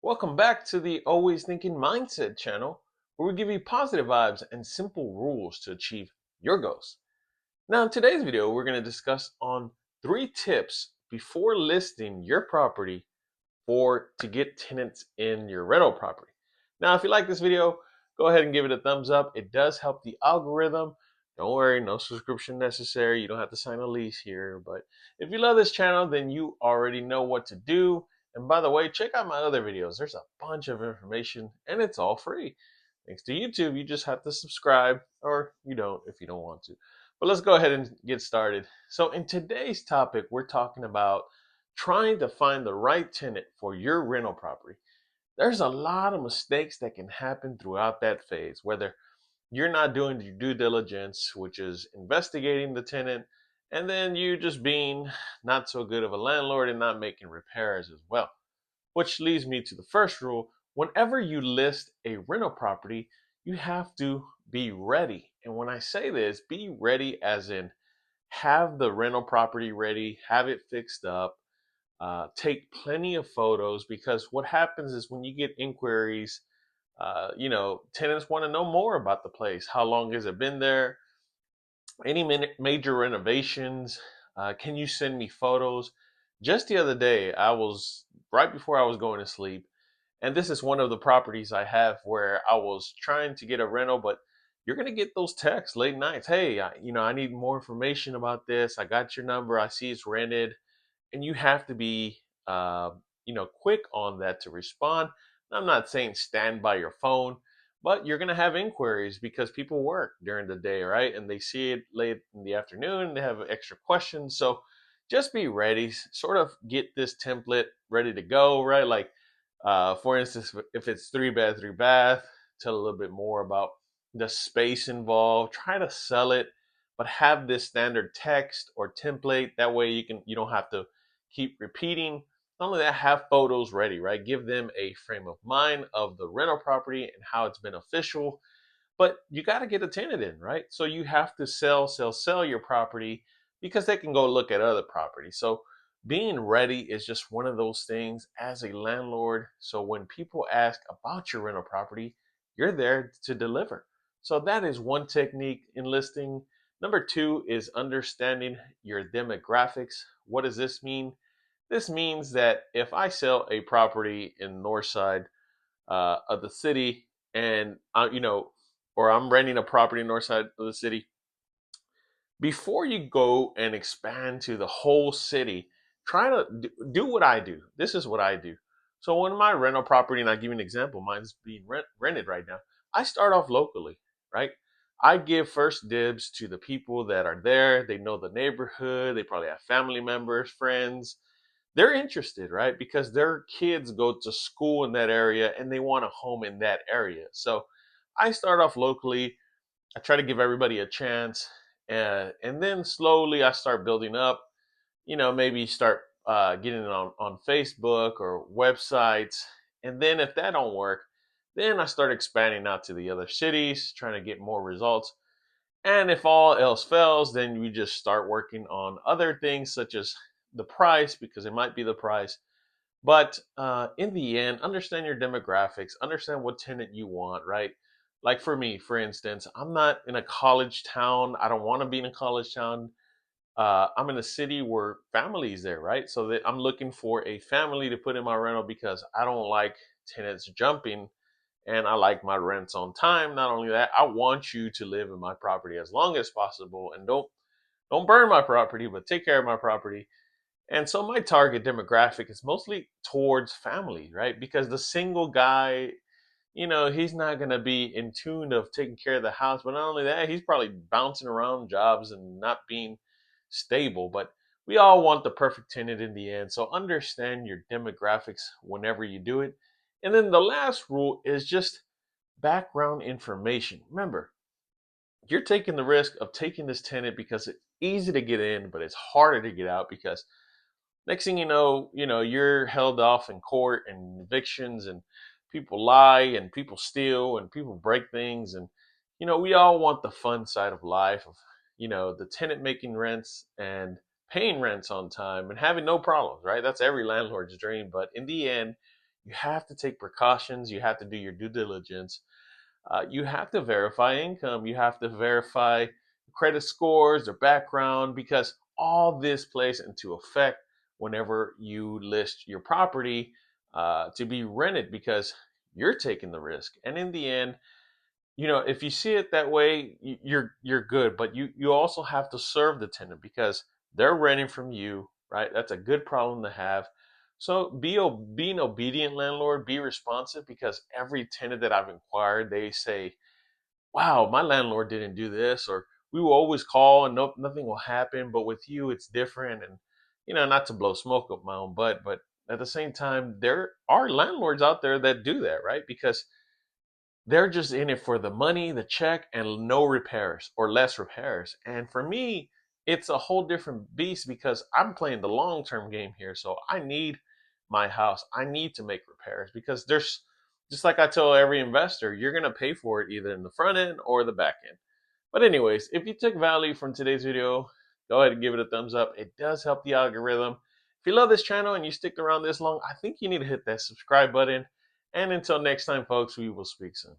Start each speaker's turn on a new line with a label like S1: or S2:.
S1: Welcome back to the Always Thinking Mindset channel, where we give you positive vibes and simple rules to achieve your goals. Now, in today's video, we're going to discuss on 3 tips before listing your property for to get tenants in your rental property. Now, if you like this video, go ahead and give it a thumbs up. It does help the algorithm. Don't worry, no subscription necessary. You don't have to sign a lease here. But if you love this channel, then you already know what to do. And by the way, check out my other videos. There's a bunch of information and it's all free. Thanks to YouTube, you just have to subscribe, or you don't if you don't want to. But let's go ahead and get started. So in today's topic, we're talking about trying to find the right tenant for your rental property. There's a lot of mistakes that can happen throughout that phase, whether you're not doing your due diligence, which is investigating the tenant, and then you just being not so good of a landlord and not making repairs as well. Which leads me to the first rule. Whenever you list a rental property, you have to be ready. And when I say this, be ready as in have the rental property ready, have it fixed up, take plenty of photos, because what happens is when you get inquiries, tenants want to know more about the place. How long has it been there? Any major renovations? Can you send me photos? Just the other day, I was right before I was going to sleep, and this is one of the properties I have where I was trying to get a rental, but you're going to get those texts late nights. Hey, I need more information about this. I got your number. I see it's rented, and you have to be quick on that to respond. I'm not saying stand by your phone, but you're going to have inquiries because people work during the day, right? And they see it late in the afternoon, they have extra questions. So just be ready, sort of get this template ready to go, right? Like for instance, if it's 3 bed 3 bath, tell a little bit more about the space involved, try to sell it, but have this standard text or template. That way you don't have to keep repeating. Not only that, have photos ready, right? Give them a frame of mind of the rental property and how it's beneficial. But you got to get a tenant in, right? So you have to sell your property because they can go look at other properties. So being ready is just one of those things as a landlord. So when people ask about your rental property, you're there to deliver. So that is one technique in listing. Number two is understanding your demographics. What does this mean? This means that if I sell a property in north side of the city, and or I'm renting a property in north side of the city, before you go and expand to the whole city, try to do what I do. This is what I do. So when my rental property, and I'll give you an example, mine's being rented right now. I start off locally, right? I give first dibs to the people that are there. They know the neighborhood. They probably have family members, friends. They're interested, right? Because their kids go to school in that area and they want a home in that area. So I start off locally. I try to give everybody a chance. And then slowly I start building up, maybe start getting it on Facebook or websites. And then if that don't work, then I start expanding out to the other cities, trying to get more results. And if all else fails, then we just start working on other things such as the price, because it might be the price. But in the end, understand your demographics, understand what tenant you want, right? Like for me, for instance, I'm not in a college town. I don't want to be in a college town. I'm in a city where families there, right? So that I'm looking for a family to put in my rental because I don't like tenants jumping, and I like my rents on time. Not only that, I want you to live in my property as long as possible, and don't burn my property, but take care of my property. And so my target demographic is mostly towards family, right? Because the single guy, he's not going to be in tune of taking care of the house. But not only that, he's probably bouncing around jobs and not being stable. But we all want the perfect tenant in the end. So understand your demographics whenever you do it. And then the last rule is just background information. Remember, you're taking the risk of taking this tenant because it's easy to get in, but it's harder to get out because next thing you're held off in court and evictions, and people lie and people steal and people break things. And we all want the fun side of life of the tenant making rents and paying rents on time and having no problems, right? That's every landlord's dream. But in the end, You have to take precautions. You have to do your due diligence. You have to verify income. You have to verify credit scores, their background, because all this plays into effect whenever you list your property to be rented because you're taking the risk. And in the end, if you see it that way, you're good. But you also have to serve the tenant because they're renting from you, right? That's a good problem to have. So be an obedient landlord, be responsive because every tenant that I've inquired, they say, "Wow, my landlord didn't do this," or "We will always call and nothing will happen, but with you it's different." And not to blow smoke up my own butt, but at the same time, there are landlords out there that do that, right? Because they're just in it for the money, the check, and no repairs or less repairs. And for me, it's a whole different beast because I'm playing the long term game here. So I need my house. I need to make repairs because there's, just like I tell every investor, you're going to pay for it either in the front end or the back end. But, anyways, if you took value from today's video, go ahead and give it a thumbs up. It does help the algorithm. If you love this channel and you stick around this long, I think you need to hit that subscribe button. And until next time, folks, we will speak soon.